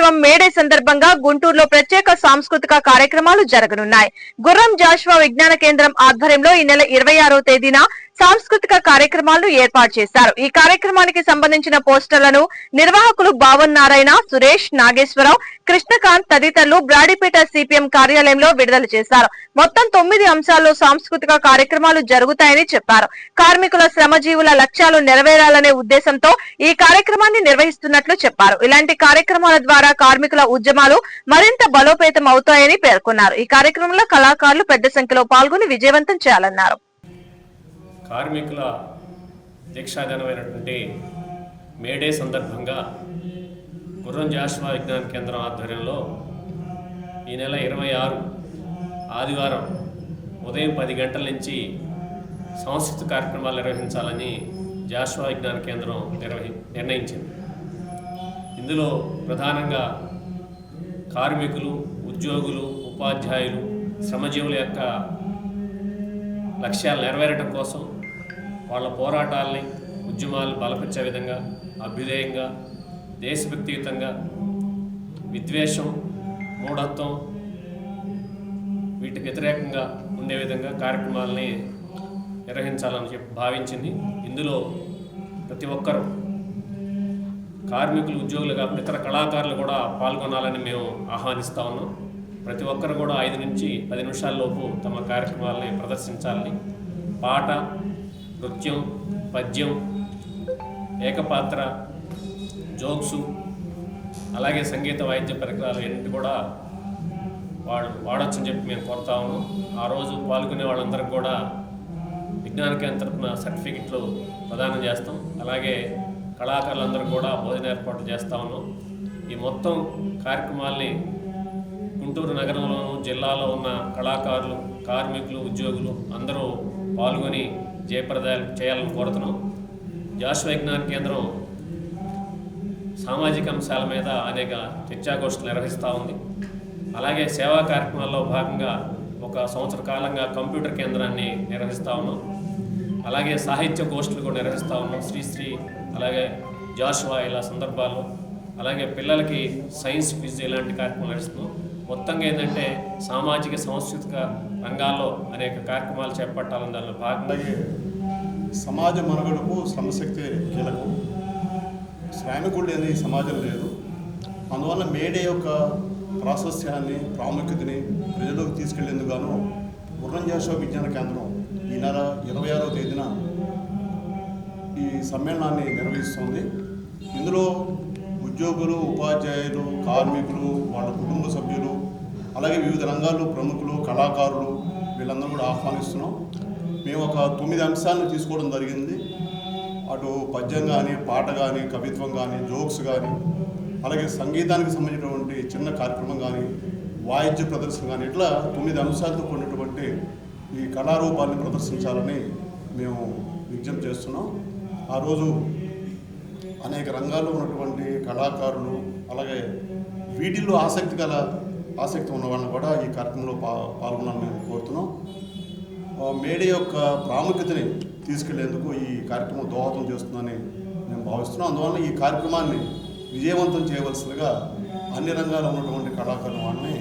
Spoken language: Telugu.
దినోత్సవం మేడే సందర్భంగా గుంటూరులో ప్రత్యేక సాంస్కృతిక కార్యక్రమాలు జరగనున్నాయి. గుర్రం జాషువా విజ్ఞాన కేంద్రం ఆధ్వర్యంలో ఈ నెల 26వ తేదీన సాంస్కృతిక కార్యక్రమాలను ఏర్పాటు చేశారు. ఈ కార్యక్రమానికి సంబంధించిన పోస్టర్లను నిర్వాహకులు భావన్ నారాయణ, సురేష్, నాగేశ్వరరావు, కృష్ణకాంత్ తదితరులు బ్రాడీపేట సిపిఎం కార్యాలయంలో విడుదల చేశారు. మొత్తం 9 అంశాల్లో సాంస్కృతిక కార్యక్రమాలు జరుగుతాయని చెప్పారు. కార్మికుల శ్రమజీవుల లక్ష్యాలు నెరవేరాలనే ఉద్దేశంతో ఈ కార్యక్రమాన్ని నిర్వహిస్తున్నట్లు చెప్పారు. ఇలాంటి కార్యక్రమాల ద్వారా కార్మికుల ఉద్యమాలు మరింత బలోపేతం అవుతాయని పేర్కొన్నారు. ఈ కార్యక్రమంలో కళాకారులు పెద్ద సంఖ్యలో పాల్గొని విజయవంతం చేయాలన్నారు. కార్మికుల దీక్షాదినమైనటువంటి మేడే సందర్భంగా గుర్రం జాషువా విజ్ఞాన కేంద్రం ఆధ్వర్యంలో ఈ నెల 26 ఆదివారం ఉదయం 10 గంటల నుంచి సాంస్కృతిక కార్యక్రమాలు నిర్వహించాలని జాషువా విజ్ఞాన కేంద్రం నిర్ణయించింది. ఇందులో ప్రధానంగా కార్మికులు, ఉద్యోగులు, ఉపాధ్యాయులు, శ్రమజీవుల యొక్క లక్ష్యాలు నెరవేరడం కోసం వాళ్ళ పోరాటాలని, ఉద్యమాలను బలపరిచే విధంగా, అభ్యుదయంగా, దేశభక్తియుతంగా, విద్వేషం, మూఢత్వం వీటికి వ్యతిరేకంగా ఉండే విధంగా కార్యక్రమాలని నిర్వహించాలని భావించింది. ఇందులో ప్రతి ఒక్కరూ కార్మికులు, ఉద్యోగులు కాకుండా ఇతర కళాకారులు కూడా పాల్గొనాలని మేము ఆహ్వానిస్తూ ఉన్నాం. ప్రతి ఒక్కరు కూడా 5 నుంచి 10 నిమిషాల లోపు తమ కార్యక్రమాలని ప్రదర్శించాలని, పాట, నృత్యం, పద్యం, ఏకపాత్ర, జోక్సు, అలాగే సంగీత వాయిద్య పరికరాలు ఎన్నింటి కూడా వాళ్ళు వాడొచ్చని చెప్పి మేము కోరుతా ఉన్నాం. ఆ రోజు పాల్గొనే వాళ్ళందరికీ కూడా విజ్ఞాన కేంద్రం తరపున సర్టిఫికెట్లు ప్రదానం చేస్తాం. అలాగే కళాకారులందరూ కూడా భోజన ఏర్పాట్లు చేస్తూ ఉన్నాం. ఈ మొత్తం కార్యక్రమాల్ని గుంటూరు నగరంలోనూ, జిల్లాలో ఉన్న కళాకారులు, కార్మికులు, ఉద్యోగులు అందరూ పాల్గొని జయప్రదాలు చేయాలని కోరుతున్నాం. జాషువా విజ్ఞాన కేంద్రం సామాజిక అంశాల మీద అనేక చర్చాగోష్ఠులు నిర్వహిస్తూ ఉంది. అలాగే సేవా కార్యక్రమాల్లో భాగంగా 1 సంవత్సర కాలంగా కంప్యూటర్ కేంద్రాన్ని నిర్వహిస్తూ ఉన్నాం. అలాగే సాహిత్య గోష్ఠులు కూడా నిర్వహిస్తూ ఉన్నాం. శ్రీశ్రీ, అలాగే జాషువా ఇలా సందర్భాల్లో, అలాగే పిల్లలకి సైన్స్, క్విజ్ ఇలాంటి కార్యక్రమాలు నిర్వహిస్తున్నాం. మొత్తంగా ఏంటంటే సామాజిక, సాంస్కృతిక రంగాల్లో అనేక కార్యక్రమాలు చేపట్టాలని దానిలో భాగంగా సమాజ మనుగడకు శ్రమశక్తి కీలకం. శ్రామికుడు లేని సమాజం లేదు. అందువల్ల మేడే యొక్క ప్రాశస్త్యాన్ని, ప్రాముఖ్యతని ప్రజలకు తీసుకెళ్లేందుకు గాను గుర్రం జాషువా విజ్ఞాన కేంద్రం ఈ నెల 26వ తేదీన ఈ సమ్మేళనాన్ని నిర్వహిస్తుంది. ఇందులో ఉద్యోగులు, ఉపాధ్యాయులు, కార్మికులు, వాళ్ళ కుటుంబ సభ్యులు, అలాగే వివిధ రంగాల్లో ప్రముఖులు, కళాకారులు వీళ్ళందరూ కూడా ఆహ్వానిస్తున్నాం. మేము ఒక 9 అంశాలను తీసుకోవడం జరిగింది. అటు పద్యం కానీ, పాట కానీ, కవిత్వం కానీ, జోక్స్ కానీ, అలాగే సంగీతానికి సంబంధించినటువంటి చిన్న కార్యక్రమం కానీ, వాయిద్య ప్రదర్శన కానీ, ఇట్లా 9 అంశాలతో కూడినటువంటి ఈ కళారూపాన్ని ప్రదర్శించాలని మేము విజ్ఞప్తి చేస్తున్నాం. ఆ రోజు అనేక రంగాల్లో ఉన్నటువంటి కళాకారులు, అలాగే వీటిల్లో ఆసక్తి ఉన్న వాళ్ళని కూడా ఈ కార్యక్రమంలో పాల్గొనాలని మేము కోరుతున్నాం. మేడే యొక్క ప్రాముఖ్యతని తీసుకెళ్లేందుకు ఈ కార్యక్రమం దోహదం చేస్తుందని మేము భావిస్తున్నాం. అందువల్ల ఈ కార్యక్రమాన్ని విజయవంతం చేయవలసిందిగా అన్ని రంగాల్లో ఉన్నటువంటి కళాకారుల వాళ్ళని